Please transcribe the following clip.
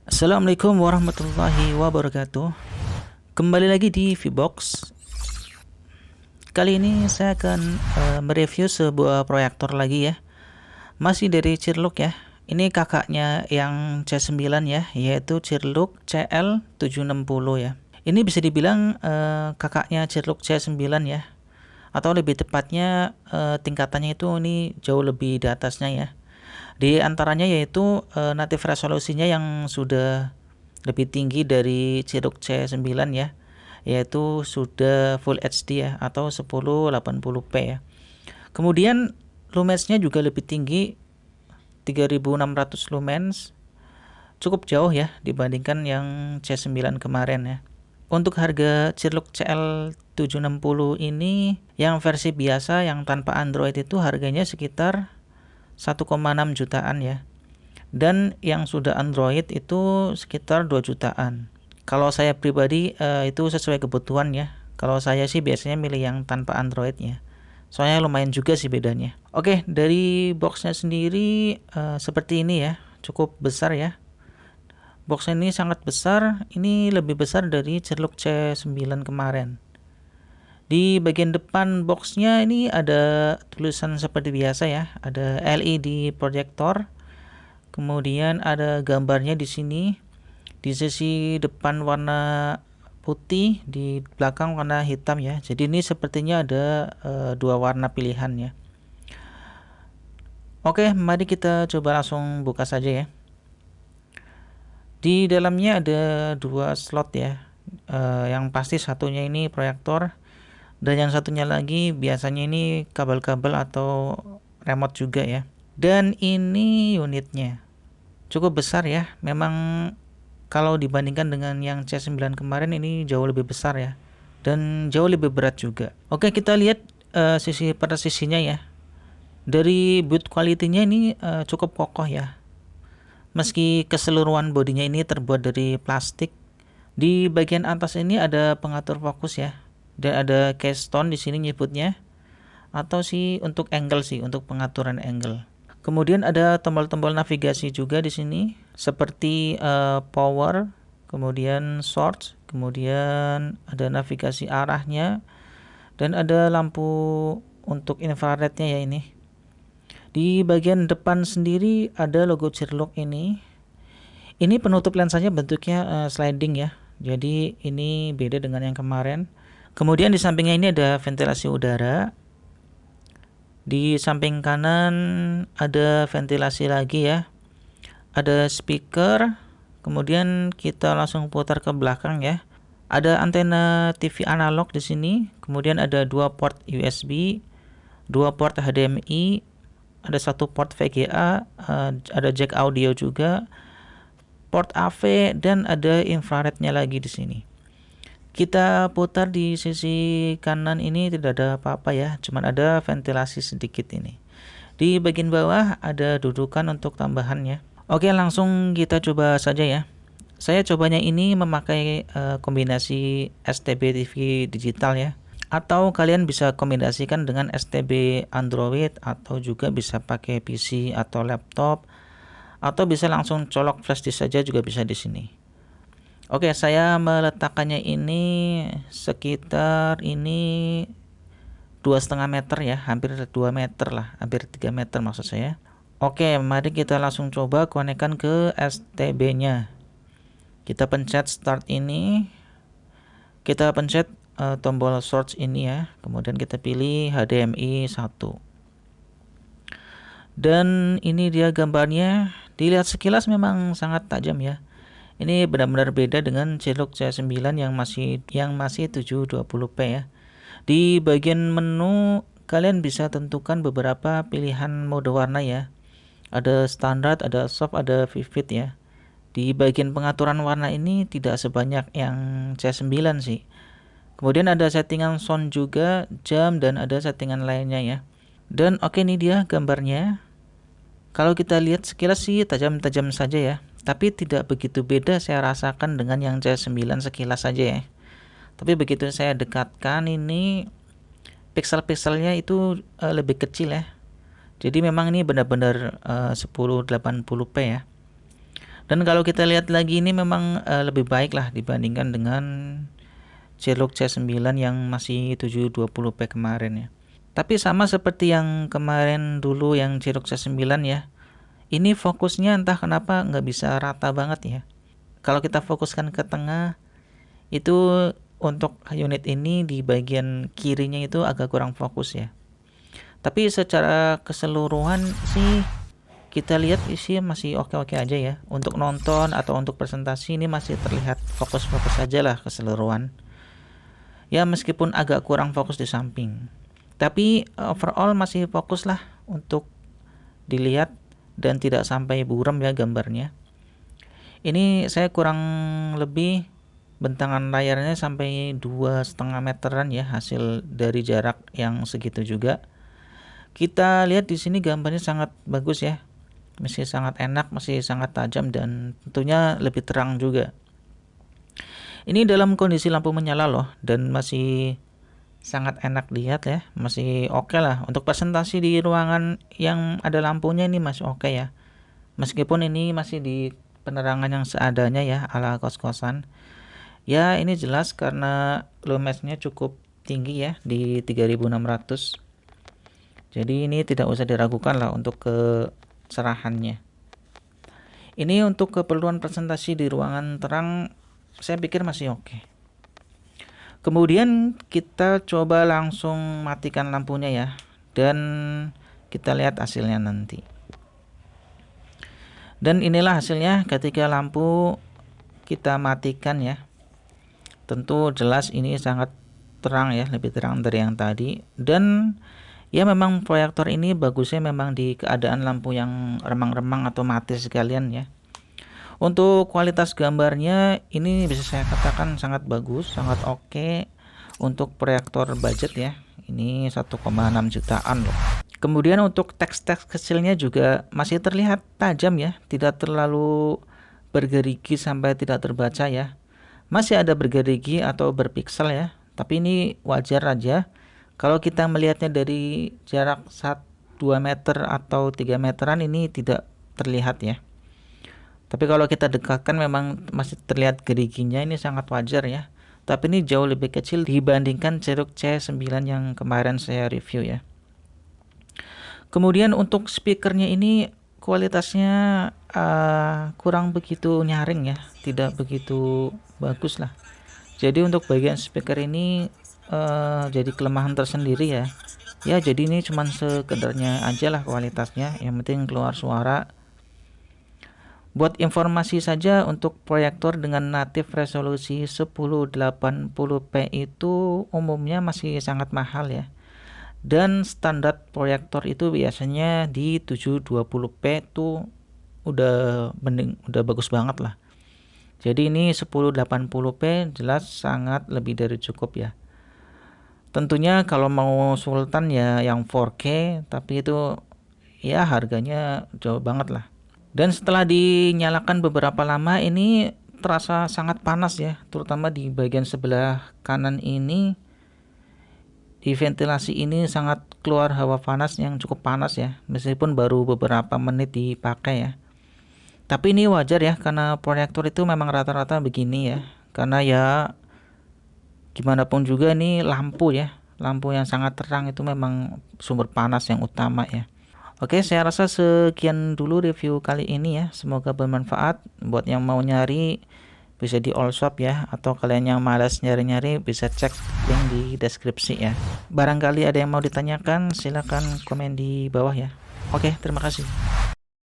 Assalamualaikum warahmatullahi wabarakatuh. Kembali lagi di Vbox. Kali ini saya akan mereview sebuah proyektor lagi ya. Masih dari Cirlook ya. Ini kakaknya yang C9 ya, yaitu Cirlook CL760 ya. Ini bisa dibilang kakaknya Cirlook C9 ya. Atau lebih tepatnya tingkatannya itu ini jauh lebih di atasnya ya. Di antaranya yaitu native resolusinya yang sudah lebih tinggi dari Cirlook C9 ya, yaitu sudah Full HD ya atau 1080p ya. Kemudian lumensnya juga lebih tinggi, 3600 lumens, cukup jauh ya dibandingkan yang C9 kemarin ya. Untuk harga Cirlook CL760 ini yang versi biasa yang tanpa Android itu harganya sekitar 1,6 jutaan ya. Dan yang sudah Android itu sekitar 2 jutaan. Kalau saya pribadi itu sesuai kebutuhan ya. Kalau saya sih biasanya milih yang tanpa Androidnya. Soalnya lumayan juga sih bedanya. Oke, dari boxnya sendiri seperti ini ya. Cukup besar ya. Boxnya ini sangat besar. Ini lebih besar dari Cirlook C9 kemarin. Di bagian depan boxnya ini ada tulisan seperti biasa ya. Ada LED projector. Kemudian ada gambarnya di sini. Di sisi depan warna putih, di belakang warna hitam ya. Jadi ini sepertinya ada dua warna pilihan ya. Oke, mari kita coba langsung buka saja ya. Di dalamnya ada dua slot ya. Yang pasti satunya ini proyektor dan yang satunya lagi biasanya ini kabel-kabel atau remote juga ya. Dan ini unitnya cukup besar ya. Memang kalau dibandingkan dengan yang C9 kemarin ini jauh lebih besar ya. Dan jauh lebih berat juga. Oke, kita lihat sisi pada sisinya ya. Dari build quality-nya ini cukup kokoh ya. Meski keseluruhan bodinya ini terbuat dari plastik, di bagian atas ini ada pengatur fokus ya. Dan ada keystone di sini nyebutnya. Atau sih untuk angle sih, untuk pengaturan angle. Kemudian ada tombol-tombol navigasi juga di sini, seperti power, kemudian source, kemudian ada navigasi arahnya, dan ada lampu untuk infrarednya ya ini. Di bagian depan sendiri ada logo Cirlook ini. Ini penutup lensanya bentuknya sliding ya. Jadi ini beda dengan yang kemarin. Kemudian di sampingnya ini ada ventilasi udara. Di samping kanan ada ventilasi lagi ya. Ada speaker. Kemudian kita langsung putar ke belakang ya. Ada antena TV analog di sini. Kemudian ada dua port USB, dua port HDMI, ada satu port VGA, ada jack audio juga, port AV, dan ada infrarednya lagi di sini. Kita putar di sisi kanan ini tidak ada apa-apa ya, cuman ada ventilasi sedikit ini. Di bagian bawah ada dudukan untuk tambahannya. Oke, langsung kita coba saja ya. Saya cobanya ini memakai kombinasi STB TV digital ya. Atau kalian bisa kombinasikan dengan STB Android atau juga bisa pakai PC atau laptop atau bisa langsung colok flash disk saja juga bisa di sini. Oke, saya meletakkannya ini sekitar ini 2,5 meter ya, hampir 2 meter lah, hampir 3 meter maksud saya. Oke, mari kita langsung coba konekkan ke STB-nya. Kita pencet start ini, kita pencet tombol source ini ya, kemudian kita pilih HDMI 1. Dan ini dia gambarnya, dilihat sekilas memang sangat tajam ya. Ini benar-benar beda dengan Cirlook C9 yang masih 720p ya. Di bagian menu kalian bisa tentukan beberapa pilihan mode warna ya. Ada standar, ada soft, ada vivid ya. Di bagian pengaturan warna ini tidak sebanyak yang C9 sih. Kemudian ada settingan sound juga, jam, dan ada settingan lainnya ya. Dan oke, ini dia gambarnya. Kalau kita lihat sekilas sih tajam-tajam saja ya. Tapi tidak begitu beda saya rasakan dengan yang C9 sekilas saja ya. Tapi begitu saya dekatkan ini pixel-pixelnya itu lebih kecil ya. Jadi memang ini benar-benar 1080p ya. Dan kalau kita lihat lagi ini memang lebih baik lah dibandingkan dengan J-Log C9 yang masih 720p kemarin ya. Tapi sama seperti yang kemarin dulu yang J-Log C9 ya, ini fokusnya entah kenapa nggak bisa rata banget ya. Kalau kita fokuskan ke tengah, itu untuk unit ini di bagian kirinya itu agak kurang fokus ya. Tapi secara keseluruhan sih kita lihat isi masih oke-oke aja ya. Untuk nonton atau untuk presentasi ini masih terlihat fokus-fokus aja lah keseluruhan. Ya meskipun agak kurang fokus di samping. Tapi overall masih fokus lah untuk dilihat dan tidak sampai buram ya gambarnya. Ini saya kurang lebih bentangan layarnya sampai 2,5 meteran ya, hasil dari jarak yang segitu juga. Kita lihat di sini gambarnya sangat bagus ya, masih sangat enak, masih sangat tajam dan tentunya lebih terang juga. Ini dalam kondisi lampu menyala loh, dan masih sangat enak dilihat ya, masih oke lah. Untuk presentasi di ruangan yang ada lampunya ini masih oke ya, meskipun ini masih di penerangan yang seadanya ya, ala kos-kosan. Ya ini jelas karena lumensnya cukup tinggi ya, di 3600. Jadi ini tidak usah diragukan lah untuk kecerahannya. Ini untuk keperluan presentasi di ruangan terang saya pikir masih oke. Kemudian kita coba langsung matikan lampunya ya, dan kita lihat hasilnya nanti. Dan inilah hasilnya ketika lampu kita matikan ya. Tentu jelas ini sangat terang ya, lebih terang dari yang tadi. Dan ya memang proyektor ini bagusnya memang di keadaan lampu yang remang-remang atau mati sekalian ya. Untuk kualitas gambarnya ini bisa saya katakan sangat bagus, sangat oke untuk proyektor budget ya. Ini 1,6 jutaan loh. Kemudian untuk teks-teks kecilnya juga masih terlihat tajam ya, tidak terlalu bergerigi sampai tidak terbaca ya. Masih ada bergerigi atau berpiksel ya, tapi ini wajar aja. Kalau kita melihatnya dari jarak 2 meter atau 3 meteran ini tidak terlihat ya. Tapi kalau kita dekatkan memang masih terlihat geriginya, ini sangat wajar ya. Tapi ini jauh lebih kecil dibandingkan J-Log C9 yang kemarin saya review ya. Kemudian untuk speakernya ini kualitasnya kurang begitu nyaring ya, tidak begitu bagus lah. Jadi untuk bagian speaker ini jadi kelemahan tersendiri ya. Ya jadi ini cuman sekedarnya aja lah kualitasnya, yang penting keluar suara. Buat informasi saja, untuk proyektor dengan native resolusi 1080p itu umumnya masih sangat mahal ya. Dan standar proyektor itu biasanya di 720p tuh udah bagus banget lah. Jadi ini 1080p jelas sangat lebih dari cukup ya. Tentunya kalau mau sultan ya yang 4K, tapi itu ya harganya jauh banget lah. Dan setelah dinyalakan beberapa lama ini terasa sangat panas ya, terutama di bagian sebelah kanan ini. Di ventilasi ini sangat keluar hawa panas yang cukup panas ya, meskipun baru beberapa menit dipakai ya. Tapi ini wajar ya, karena proyektor itu memang rata-rata begini ya. Karena ya gimana pun juga ini lampu ya, lampu yang sangat terang itu memang sumber panas yang utama ya. Oke, saya rasa sekian dulu review kali ini ya. Semoga bermanfaat. Buat yang mau nyari bisa di Allshop ya, atau kalian yang malas nyari-nyari bisa cek link di deskripsi ya. Barangkali ada yang mau ditanyakan, silakan komen di bawah ya. Oke, terima kasih.